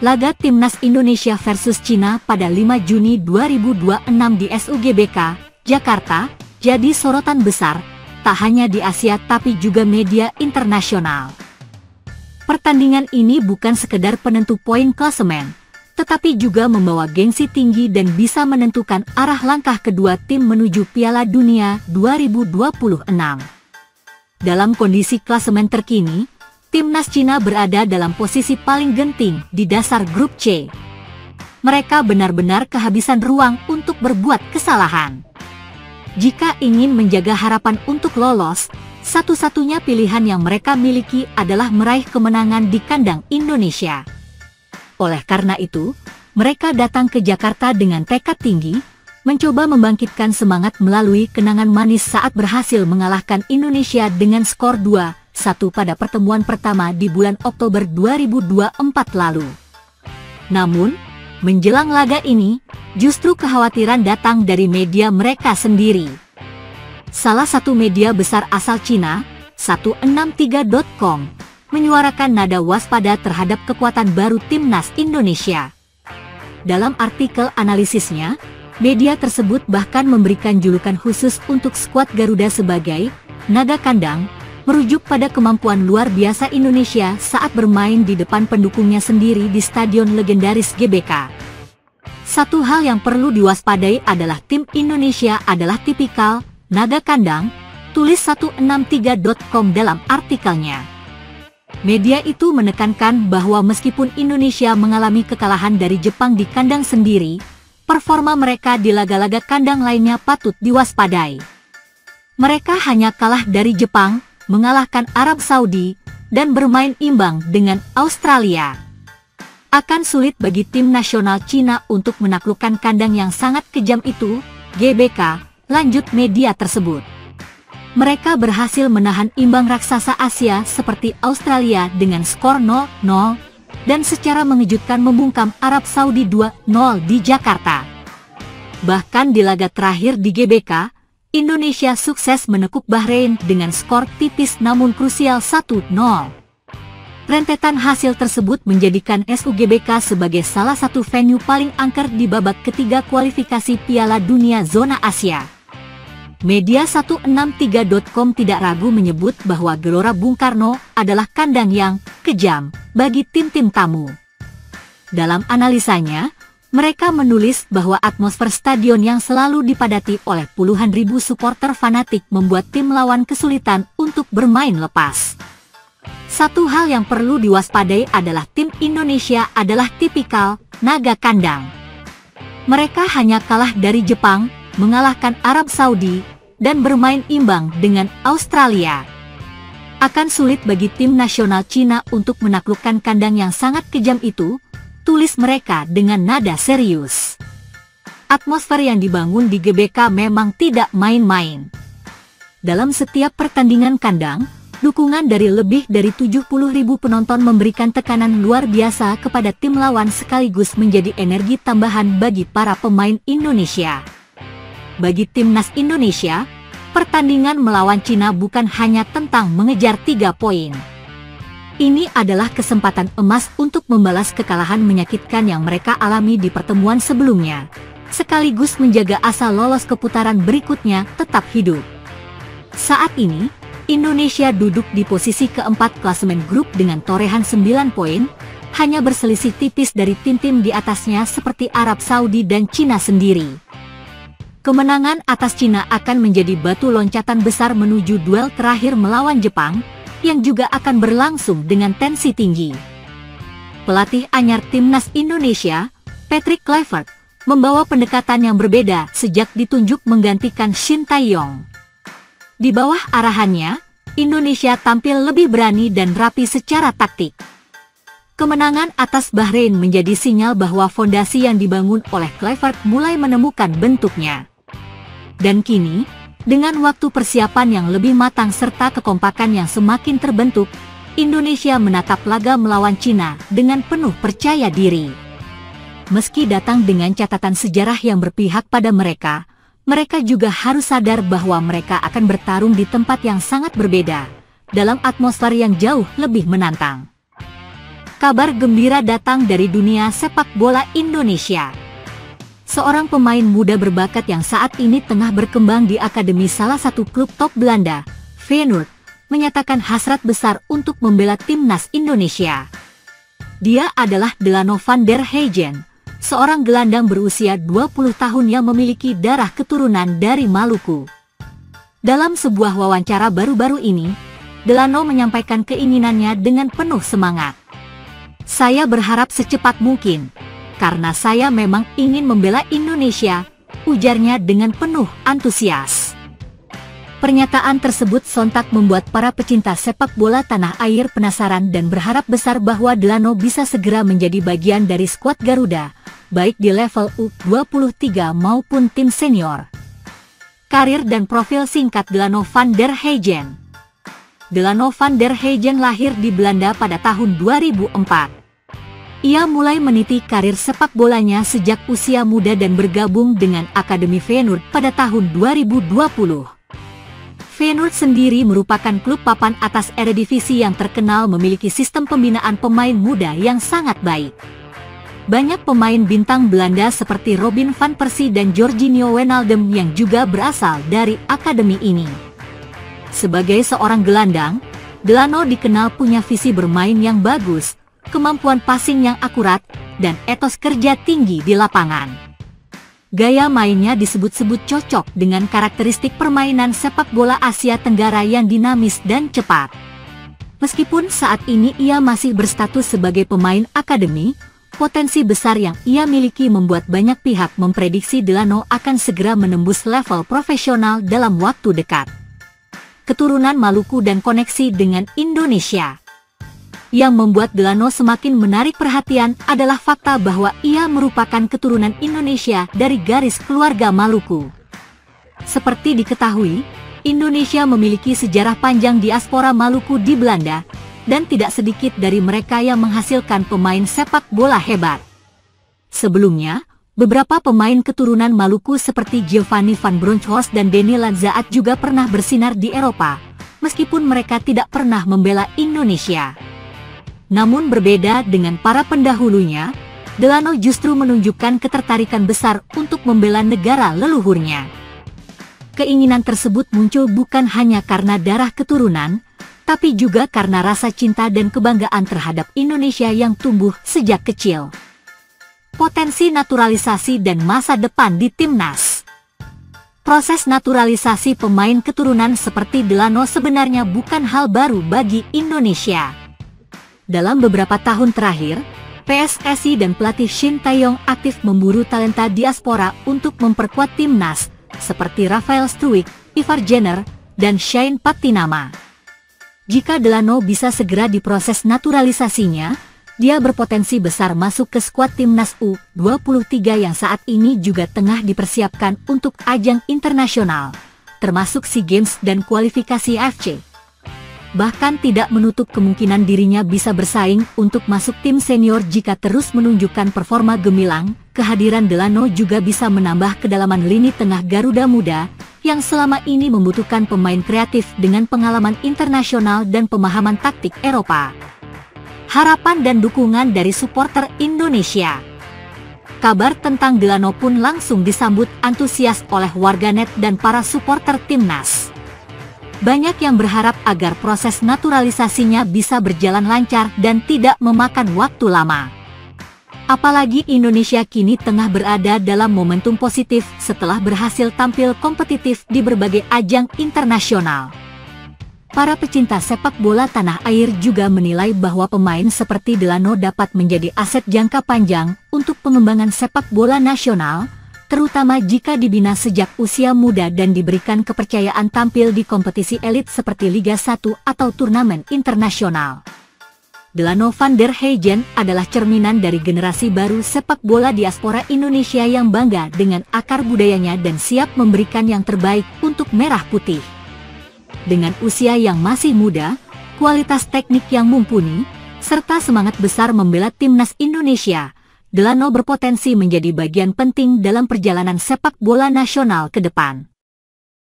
laga Timnas Indonesia versus Cina pada 5 Juni 2026 di SUGBK, Jakarta, jadi sorotan besar, tak hanya di Asia tapi juga media internasional. Pertandingan ini bukan sekedar penentu poin klasemen, tetapi juga membawa gengsi tinggi dan bisa menentukan arah langkah kedua tim menuju Piala Dunia 2026. Dalam kondisi klasemen terkini, Timnas Cina berada dalam posisi paling genting di dasar grup C. Mereka benar-benar kehabisan ruang untuk berbuat kesalahan. Jika ingin menjaga harapan untuk lolos, satu-satunya pilihan yang mereka miliki adalah meraih kemenangan di kandang Indonesia. Oleh karena itu, mereka datang ke Jakarta dengan tekad tinggi, mencoba membangkitkan semangat melalui kenangan manis saat berhasil mengalahkan Indonesia dengan skor 2-1 pada pertemuan pertama di bulan Oktober 2024 lalu. Namun, menjelang laga ini, justru kekhawatiran datang dari media mereka sendiri. Salah satu media besar asal Cina, 163.com, menyuarakan nada waspada terhadap kekuatan baru Timnas Indonesia. Dalam artikel analisisnya, media tersebut bahkan memberikan julukan khusus untuk skuad Garuda sebagai naga kandang, merujuk pada kemampuan luar biasa Indonesia saat bermain di depan pendukungnya sendiri di stadion legendaris GBK. Satu hal yang perlu diwaspadai adalah tim Indonesia adalah tipikal naga kandang, tulis 163.com dalam artikelnya. Media itu menekankan bahwa meskipun Indonesia mengalami kekalahan dari Jepang di kandang sendiri, performa mereka di laga-laga kandang lainnya patut diwaspadai. Mereka hanya kalah dari Jepang, mengalahkan Arab Saudi, dan bermain imbang dengan Australia. Akan sulit bagi tim nasional Cina untuk menaklukkan kandang yang sangat kejam itu, GBK, lanjut media tersebut. Mereka berhasil menahan imbang raksasa Asia seperti Australia dengan skor 0-0, dan secara mengejutkan membungkam Arab Saudi 2-0 di Jakarta. Bahkan di laga terakhir di GBK, Indonesia sukses menekuk Bahrain dengan skor tipis namun krusial 1-0. Rentetan hasil tersebut menjadikan SUGBK sebagai salah satu venue paling angker di babak ketiga kualifikasi Piala Dunia Zona Asia. Media 163.com tidak ragu menyebut bahwa Gelora Bung Karno adalah kandang yang kejam bagi tim-tim tamu. Dalam analisanya, mereka menulis bahwa atmosfer stadion yang selalu dipadati oleh puluhan ribu supporter fanatik membuat tim lawan kesulitan untuk bermain lepas. Satu hal yang perlu diwaspadai adalah tim Indonesia adalah tipikal naga kandang. Mereka hanya kalah dari Jepang, mengalahkan Arab Saudi, dan bermain imbang dengan Australia. Akan sulit bagi tim nasional Cina untuk menaklukkan kandang yang sangat kejam itu, tulis mereka dengan nada serius. Atmosfer yang dibangun di GBK memang tidak main-main. Dalam setiap pertandingan kandang, dukungan dari lebih dari 70.000 penonton memberikan tekanan luar biasa kepada tim lawan sekaligus menjadi energi tambahan bagi para pemain Indonesia. Bagi Timnas Indonesia, pertandingan melawan Cina bukan hanya tentang mengejar 3 poin. Ini adalah kesempatan emas untuk membalas kekalahan menyakitkan yang mereka alami di pertemuan sebelumnya, sekaligus menjaga asa lolos ke putaran berikutnya tetap hidup. Saat ini, Indonesia duduk di posisi keempat klasemen grup dengan torehan 9 poin, hanya berselisih tipis dari tim-tim di atasnya seperti Arab Saudi dan Cina sendiri. Kemenangan atas Cina akan menjadi batu loncatan besar menuju duel terakhir melawan Jepang, yang juga akan berlangsung dengan tensi tinggi. Pelatih anyar Timnas Indonesia, Patrick Kluivert, membawa pendekatan yang berbeda sejak ditunjuk menggantikan Shin Tae-yong. Di bawah arahannya, Indonesia tampil lebih berani dan rapi secara taktik. Kemenangan atas Bahrain menjadi sinyal bahwa fondasi yang dibangun oleh Kluivert mulai menemukan bentuknya. Dan kini, dengan waktu persiapan yang lebih matang serta kekompakan yang semakin terbentuk, Indonesia menatap laga melawan Cina dengan penuh percaya diri. Meski datang dengan catatan sejarah yang berpihak pada mereka, mereka juga harus sadar bahwa mereka akan bertarung di tempat yang sangat berbeda, dalam atmosfer yang jauh lebih menantang. kabar gembira datang dari dunia sepak bola Indonesia. Seorang pemain muda berbakat yang saat ini tengah berkembang di akademi salah satu klub top Belanda, Feyenoord, menyatakan hasrat besar untuk membela timnas Indonesia. Dia adalah Delano van der Heijden, seorang gelandang berusia 20 tahun yang memiliki darah keturunan dari Maluku. Dalam sebuah wawancara baru-baru ini, Delano menyampaikan keinginannya dengan penuh semangat. "Saya berharap secepat mungkin, karena saya memang ingin membela Indonesia," ujarnya dengan penuh antusias. Pernyataan tersebut sontak membuat para pecinta sepak bola tanah air penasaran dan berharap besar bahwa Delano bisa segera menjadi bagian dari skuad Garuda, baik di level U23 maupun tim senior. Karir dan profil singkat Delano van der Heijden. Delano van der Heijden lahir di Belanda pada tahun 2004. Ia mulai meniti karir sepak bolanya sejak usia muda dan bergabung dengan Akademi Feyenoord pada tahun 2020. Feyenoord sendiri merupakan klub papan atas Eredivisie yang terkenal memiliki sistem pembinaan pemain muda yang sangat baik. Banyak pemain bintang Belanda seperti Robin van Persie dan Jorginho Wijnaldum yang juga berasal dari akademi ini. Sebagai seorang gelandang, Delano dikenal punya visi bermain yang bagus, kemampuan passing yang akurat, dan etos kerja tinggi di lapangan. Gaya mainnya disebut-sebut cocok dengan karakteristik permainan sepak bola Asia Tenggara yang dinamis dan cepat. Meskipun saat ini ia masih berstatus sebagai pemain akademi, potensi besar yang ia miliki membuat banyak pihak memprediksi Delano akan segera menembus level profesional dalam waktu dekat. Keturunan Maluku dan koneksi dengan Indonesia. Yang membuat Delano semakin menarik perhatian adalah fakta bahwa ia merupakan keturunan Indonesia dari garis keluarga Maluku. Seperti diketahui, Indonesia memiliki sejarah panjang diaspora Maluku di Belanda, dan tidak sedikit dari mereka yang menghasilkan pemain sepak bola hebat. Sebelumnya, beberapa pemain keturunan Maluku seperti Giovanni van Bronckhorst dan Denny Lanzaat juga pernah bersinar di Eropa, meskipun mereka tidak pernah membela Indonesia. Namun berbeda dengan para pendahulunya, Delano justru menunjukkan ketertarikan besar untuk membela negara leluhurnya. Keinginan tersebut muncul bukan hanya karena darah keturunan, tapi juga karena rasa cinta dan kebanggaan terhadap Indonesia yang tumbuh sejak kecil. Potensi naturalisasi dan masa depan di timnas. Proses naturalisasi pemain keturunan seperti Delano sebenarnya bukan hal baru bagi Indonesia. Dalam beberapa tahun terakhir, PSSI dan pelatih Shin Tae-yong aktif memburu talenta diaspora untuk memperkuat timnas, seperti Rafael Struijk, Ivar Jenner, dan Shane Pattinama. Jika Delano bisa segera diproses naturalisasinya, dia berpotensi besar masuk ke skuad timnas U23 yang saat ini juga tengah dipersiapkan untuk ajang internasional, termasuk SEA Games dan kualifikasi AFC. Bahkan tidak menutup kemungkinan dirinya bisa bersaing untuk masuk tim senior jika terus menunjukkan performa gemilang. Kehadiran Delano juga bisa menambah kedalaman lini tengah Garuda Muda, yang selama ini membutuhkan pemain kreatif dengan pengalaman internasional dan pemahaman taktik Eropa. Harapan dan dukungan dari supporter Indonesia. Kabar tentang Delano pun langsung disambut antusias oleh warganet dan para supporter timnas. Banyak yang berharap agar proses naturalisasinya bisa berjalan lancar dan tidak memakan waktu lama. Apalagi Indonesia kini tengah berada dalam momentum positif setelah berhasil tampil kompetitif di berbagai ajang internasional. Para pecinta sepak bola tanah air juga menilai bahwa pemain seperti Delano dapat menjadi aset jangka panjang untuk pengembangan sepak bola nasional, terutama jika dibina sejak usia muda dan diberikan kepercayaan tampil di kompetisi elit seperti Liga 1 atau turnamen internasional. Delano van der Heijden adalah cerminan dari generasi baru sepak bola diaspora Indonesia yang bangga dengan akar budayanya dan siap memberikan yang terbaik untuk merah putih. Dengan usia yang masih muda, kualitas teknik yang mumpuni, serta semangat besar membela timnas Indonesia, Delano berpotensi menjadi bagian penting dalam perjalanan sepak bola nasional ke depan.